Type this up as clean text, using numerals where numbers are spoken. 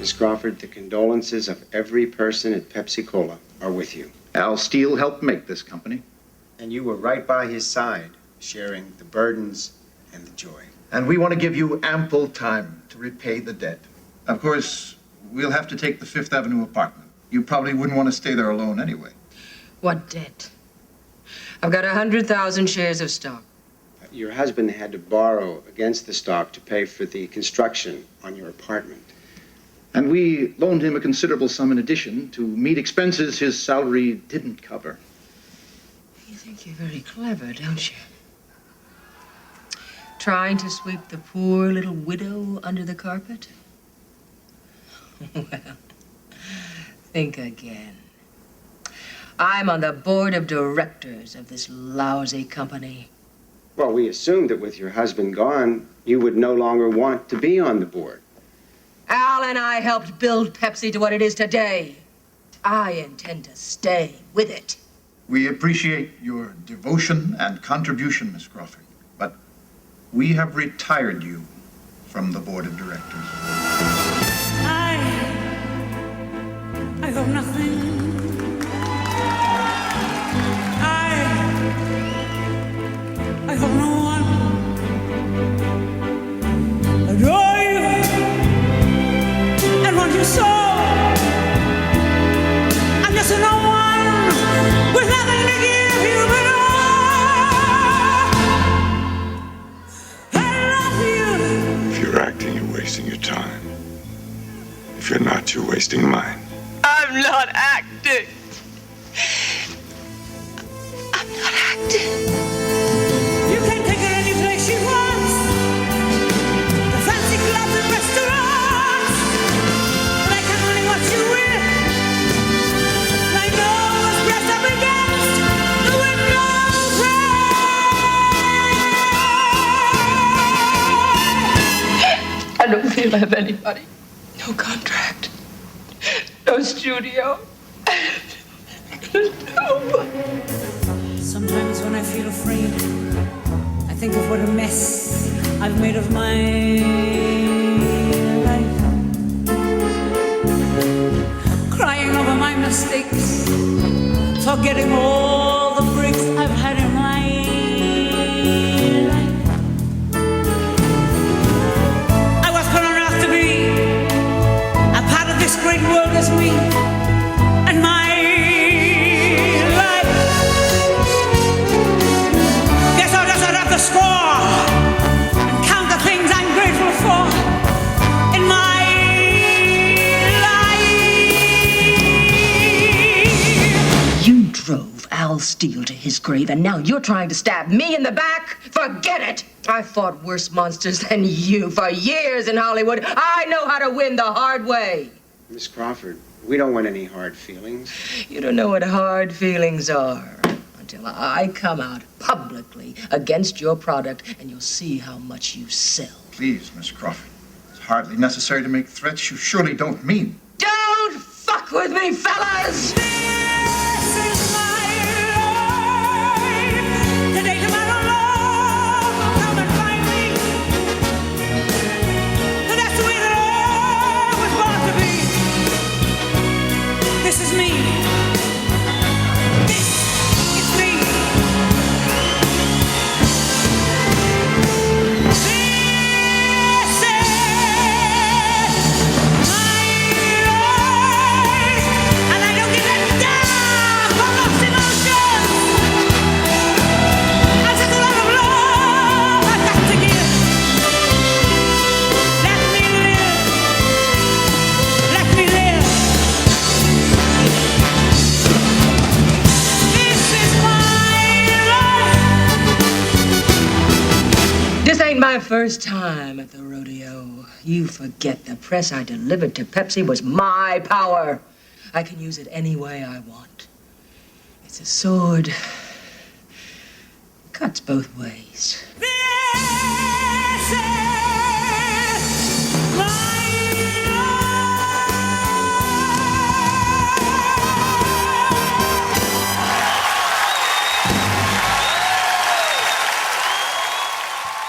Miss Crawford, the condolences of every person at Pepsi-Cola are with you. Al Steele helped make this company. And you were right by his side, sharing the burdens and the joy. And we want to give you ample time to repay the debt. Of course, we'll have to take the Fifth Avenue apartment. You probably wouldn't want to stay there alone anyway. What debt? I've got 100,000 shares of stock. Your husband had to borrow against the stock to pay for the construction on your apartment. And we loaned him a considerable sum in addition to meet expenses his salary didn't cover. You think you're very clever, don't you? Trying to sweep the poor little widow under the carpet? Well, think again. I'm on the board of directors of this lousy company. Well, we assumed that with your husband gone, you would no longer want to be on the board. Al and I helped build Pepsi to what it is today. I intend to stay with it. We appreciate your devotion and contribution, Miss Crawford, but we have retired you from the board of directors. I got nothing. I got no one. Adore you and want you so. I'm just a no one with nothing to give you but all. I love you. If you're acting, you're wasting your time. If you're not, you're wasting mine. I'm not acting. I'm not acting. You can take her any place she wants. The fancy clubs and restaurants. But I can only watch you with my nose pressed up against the window frame. I don't feel I have anybody. No contract. No studio. No. Sometimes when I feel afraid, I think of what a mess I've made of my life. Crying over my mistakes, forgetting all the breaks I've had in my life. I was put on earth to be a part of this great world as me. And my life, guess I'll just add up the score and count the things I'm grateful for in my life. You drove Al Steele to his grave, and now you're trying to stab me in the back? Forget it! I fought worse monsters than you for years in Hollywood. I know how to win the hard way. Miss Crawford, we don't want any hard feelings. You don't know what hard feelings are until I come out publicly against your product, and you'll see how much you sell. Please, Miss Crawford. It's hardly necessary to make threats you surely don't mean. Don't fuck with me, fellas! This is my life. The day tomorrow love will come and find me. And that's the way that love was born to be. This is me. This is me. This is my life, and I don't give a damn for lost emotions. I've just a lot of love I've got to give. Let me live. Let me live. This is my life. This ain't my first time at the rodeo. You forget the press I delivered to Pepsi was my power. I can use it any way I want. It's a sword. Cuts both ways.